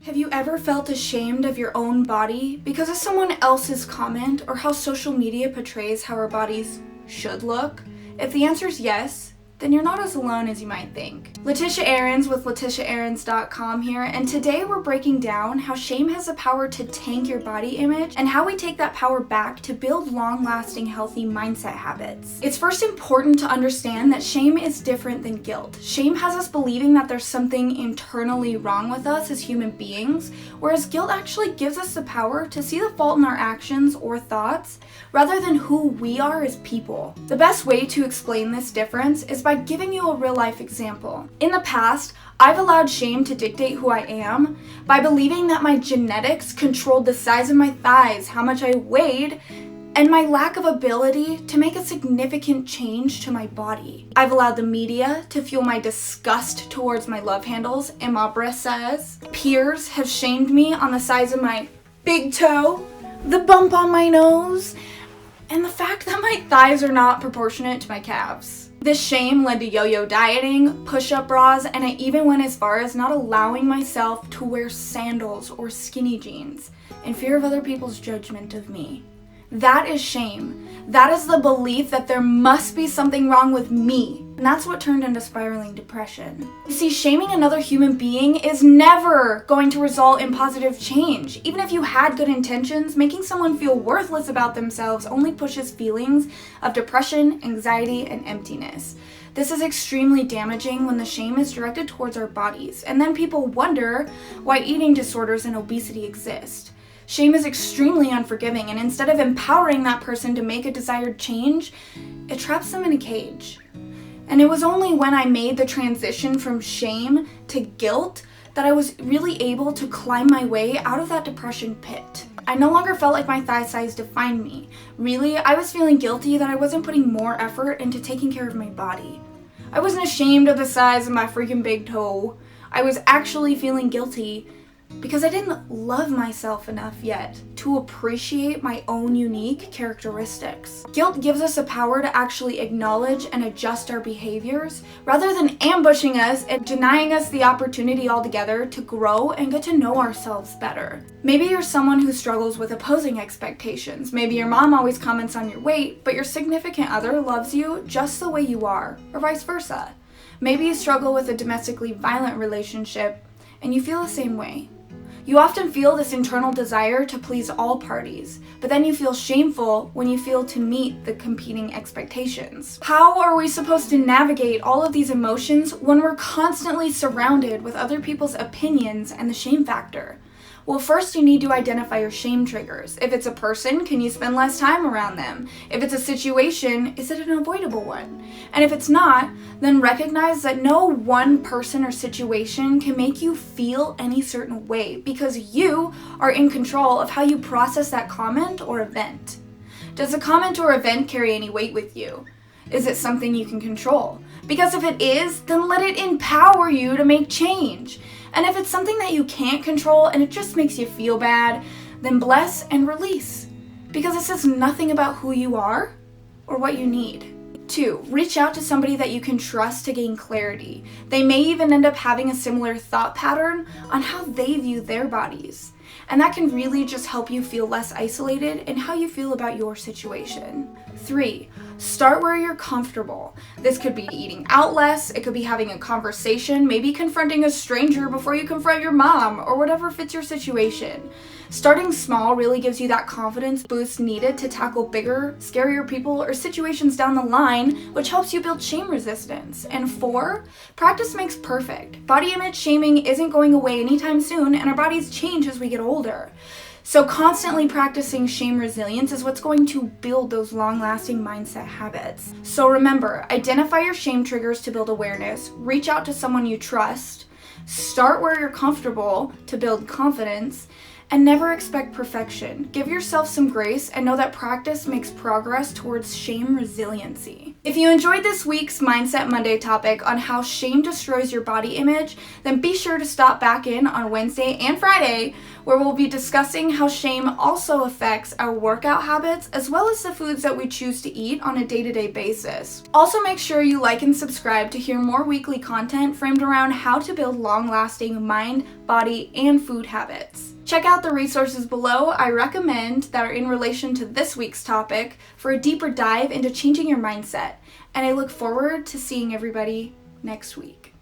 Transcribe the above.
Have you ever felt ashamed of your own body because of someone else's comment or how social media portrays how our bodies should look? If the answer is yes, then you're not as alone as you might think. Letitia Ahrens with LetitiaAhrens.com here, and today we're breaking down how shame has the power to tank your body image and how we take that power back to build long-lasting healthy mindset habits. It's first important to understand that shame is different than guilt. Shame has us believing that there's something internally wrong with us as human beings, whereas guilt actually gives us the power to see the fault in our actions or thoughts rather than who we are as people. The best way to explain this difference is by giving you a real-life example. In the past, I've allowed shame to dictate who I am by believing that my genetics controlled the size of my thighs, how much I weighed, and my lack of ability to make a significant change to my body. I've allowed the media to fuel my disgust towards my love handles, and my breast size. Peers have shamed me on the size of my big toe, the bump on my nose, and the fact that my thighs are not proportionate to my calves. This shame led to yo-yo dieting, push-up bras, and I even went as far as not allowing myself to wear sandals or skinny jeans in fear of other people's judgment of me. That is shame. That is the belief that there must be something wrong with me. And that's what turned into spiraling depression. You see, shaming another human being is never going to result in positive change. Even if you had good intentions, making someone feel worthless about themselves only pushes feelings of depression, anxiety, and emptiness. This is extremely damaging when the shame is directed towards our bodies, and then people wonder why eating disorders and obesity exist. Shame is extremely unforgiving, and instead of empowering that person to make a desired change, it traps them in a cage. And it was only when I made the transition from shame to guilt that I was really able to climb my way out of that depression pit. I no longer felt like my thigh size defined me. Really, I was feeling guilty that I wasn't putting more effort into taking care of my body. I wasn't ashamed of the size of my freaking big toe. I was actually feeling guilty because I didn't love myself enough yet to appreciate my own unique characteristics. Guilt gives us the power to actually acknowledge and adjust our behaviors rather than ambushing us and denying us the opportunity altogether to grow and get to know ourselves better. Maybe you're someone who struggles with opposing expectations. Maybe your mom always comments on your weight, but your significant other loves you just the way you are, or vice versa. Maybe you struggle with a domestically violent relationship and you feel the same way. You often feel this internal desire to please all parties, but then you feel shameful when you fail to meet the competing expectations. How are we supposed to navigate all of these emotions when we're constantly surrounded with other people's opinions and the shame factor? Well, first you need to identify your shame triggers. If it's a person, can you spend less time around them? If it's a situation, is it an avoidable one? And if it's not, then recognize that no one person or situation can make you feel any certain way because you are in control of how you process that comment or event. Does the comment or event carry any weight with you? Is it something you can control? Because if it is, then let it empower you to make change. And if it's something that you can't control and it just makes you feel bad, then bless and release. Because it says nothing about who you are or what you need. 2, reach out to somebody that you can trust to gain clarity. They may even end up having a similar thought pattern on how they view their bodies. And that can really just help you feel less isolated in how you feel about your situation. 3, start where you're comfortable. This could be eating out less, it could be having a conversation, maybe confronting a stranger before you confront your mom, or whatever fits your situation. Starting small really gives you that confidence boost needed to tackle bigger, scarier people or situations down the line, which helps you build shame resistance. And 4, practice makes perfect. Body image shaming isn't going away anytime soon, and our bodies change as we get older. So constantly practicing shame resilience is what's going to build those long-lasting mindset habits. So remember, identify your shame triggers to build awareness, reach out to someone you trust, start where you're comfortable to build confidence, And never expect perfection. Give yourself some grace and know that practice makes progress towards shame resiliency. If you enjoyed this week's Mindset Monday topic on how shame destroys your body image, then be sure to stop back in on Wednesday and Friday, where we'll be discussing how shame also affects our workout habits as well as the foods that we choose to eat on a day-to-day basis. Also, make sure you like and subscribe to hear more weekly content framed around how to build long-lasting mind, body, and food habits. Check out the resources below I recommend that are in relation to this week's topic for a deeper dive into changing your mindset, and I look forward to seeing everybody next week.